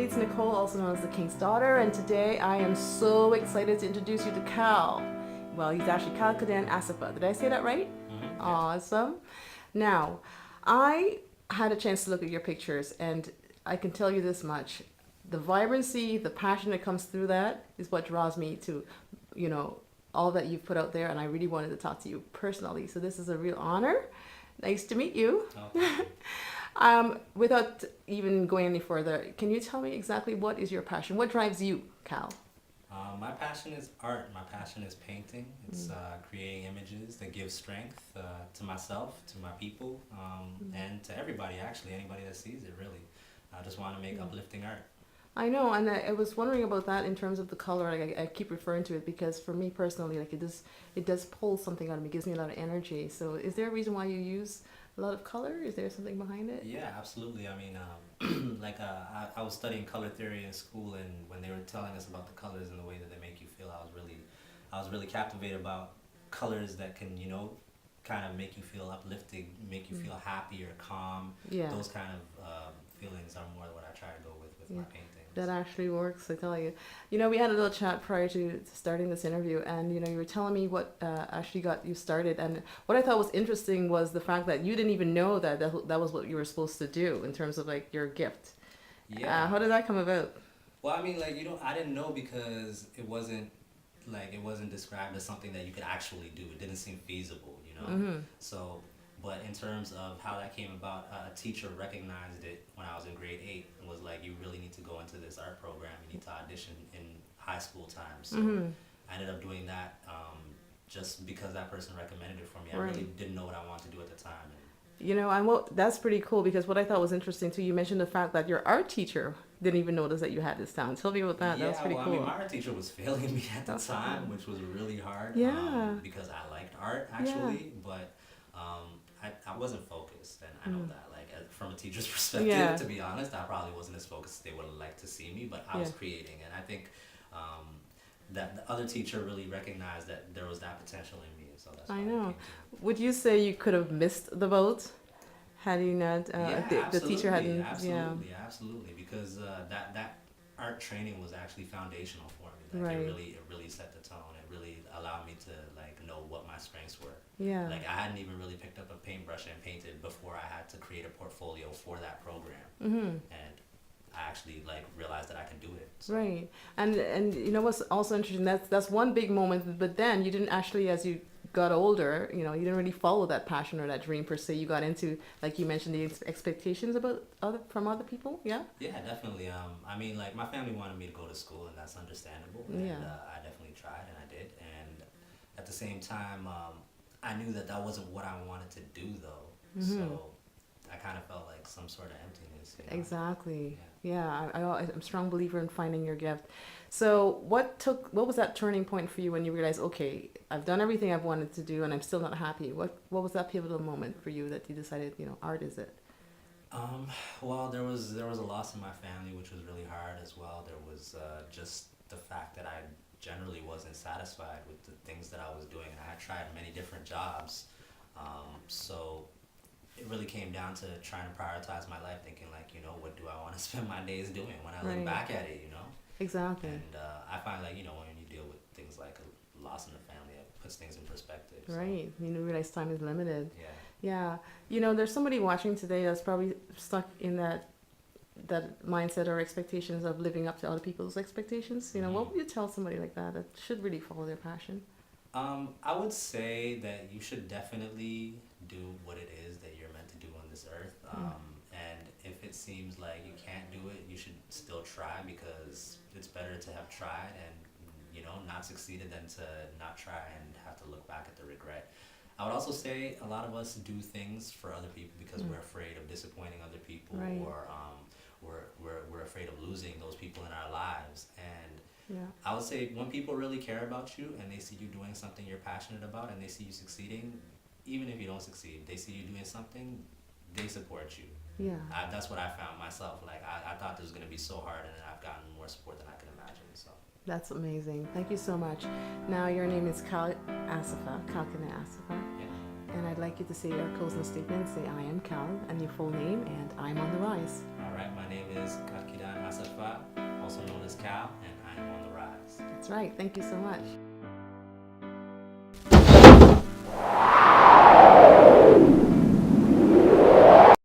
it's Nicole, also known as the King's Daughter, and today I am so excited to introduce you to Cal. Well, he's actually Kalkidan Asefa. Did I say that right? Mm-hmm. Yeah. Awesome. Now, I had a chance to look at your pictures, and I can tell you this much. The vibrancy, the passion that comes through that is what draws me to, you know, all that you've put out there, and I really wanted to talk to you personally. So this is a real honor. Nice to meet you. Oh, thank you. Without even going any further, can you tell me exactly what is your passion? What drives you, Cal? My passion is art. My passion is painting. It's creating images that give strength to myself, to my people, and to everybody, actually, anybody that sees it, really. I just want to make uplifting art. I know, and I was wondering about that in terms of the color. Like I keep referring to it because for me personally, like it does pull something out of me, gives me a lot of energy. So, is there a reason why you use a lot of color? Is there something behind it? Yeah, absolutely. I mean, I was studying color theory in school, and when they were telling us about the colors and the way that they make you feel, I was really captivated about colors that can, kind of make you feel uplifting, make you feel happy or calm. Yeah. Those kind of feelings are more what I try to go with my paintings. That actually works, I tell you. You know, we had a little chat prior to starting this interview, and you were telling me what actually got you started. And what I thought was interesting was the fact that you didn't even know that was what you were supposed to do in terms of like your gift. Yeah. How did that come about? Well, I mean, I didn't know because it wasn't described as something that you could actually do. It didn't seem feasible. Mm-hmm. So, but in terms of how that came about, a teacher recognized it when I was in grade 8 and was like, you really need to go into this art program. You need to audition in high school time. So I ended up doing that just because that person recommended it for me. I Right. really didn't know what I wanted to do at the time. That's pretty cool because what I thought was interesting too, you mentioned the fact that your art teacher didn't even notice that you had this talent. Tell me about that. Yeah, That was pretty well, cool. I mean, my art teacher was failing me at the That's time, cool. which was really hard. Yeah. Because I liked art actually, but I wasn't focused, and I know that. From a teacher's perspective, Yeah. to be honest, I probably wasn't as focused as they would have liked to see me. But I was creating, and I think that the other teacher really recognized that there was that potential in me, so that's why I I know. came to Would you say you could have missed the boat had you not? yeah, The teacher hadn't. absolutely, because that art training was actually foundational for me. Right. It really set the tone. It really allowed me to know what my strengths were. Yeah. I hadn't even really picked up a paintbrush and painted before I had to create a portfolio for that program. And I actually realized that I can do it. So. Right. And you know what's also interesting? That's one big moment. But then you didn't actually, as you got older, you didn't really follow that passion or that dream per se. You got into, like you mentioned, the expectations from other people. Yeah. Yeah, definitely. I mean, my family wanted me to go to school, and that's understandable. Yeah. And I definitely tried, and I did. And at the same time, I knew that wasn't what I wanted to do, though. So I kind of felt like some sort of emptiness. Exactly. Yeah. I'm a strong believer in finding your gift. So what was that turning point for you when you realized, okay, I've done everything I've wanted to do and I'm still not happy? What was that pivotal moment for you that you decided, art is it? Well, there was a loss in my family, which was really hard as well. There was just the fact that I generally wasn't satisfied with the things that I was doing, and I had tried many different jobs. So it really came down to trying to prioritize my life, thinking what do I want to spend my days doing when I look back at it, Exactly. And I find when you deal with things like a loss in the family, it puts things in perspective. So. Right. You realize time is limited. Yeah. Yeah. There's somebody watching today that's probably stuck in that mindset or expectations of living up to other people's expectations. What would you tell somebody like that should really follow their passion? I would say that you should definitely do what it is that you're meant to do on this earth. And if it seems like you can't do it, you should still try, because it's better to have tried and not succeeded than to not try and have to look back at the regret. I would also say a lot of us do things for other people because we're afraid of disappointing other people, Right. or we're afraid of losing those people in our lives. And I would say when people really care about you and they see you doing something you're passionate about and they see you succeeding, even if you don't succeed, they see you doing something, they support you. Yeah. That's what I found myself. I thought this was going to be so hard, and I've gotten more support than I could imagine. So. That's amazing. Thank you so much. Now your name is Asefa, Kalkidan Asefa. Yeah. And I'd like you to say your closing statement. Say, I am Cal, and your full name, and I'm on the rise. All right. My name is Kalkidan Asefa. am on the rise. That's right. Thank you so much.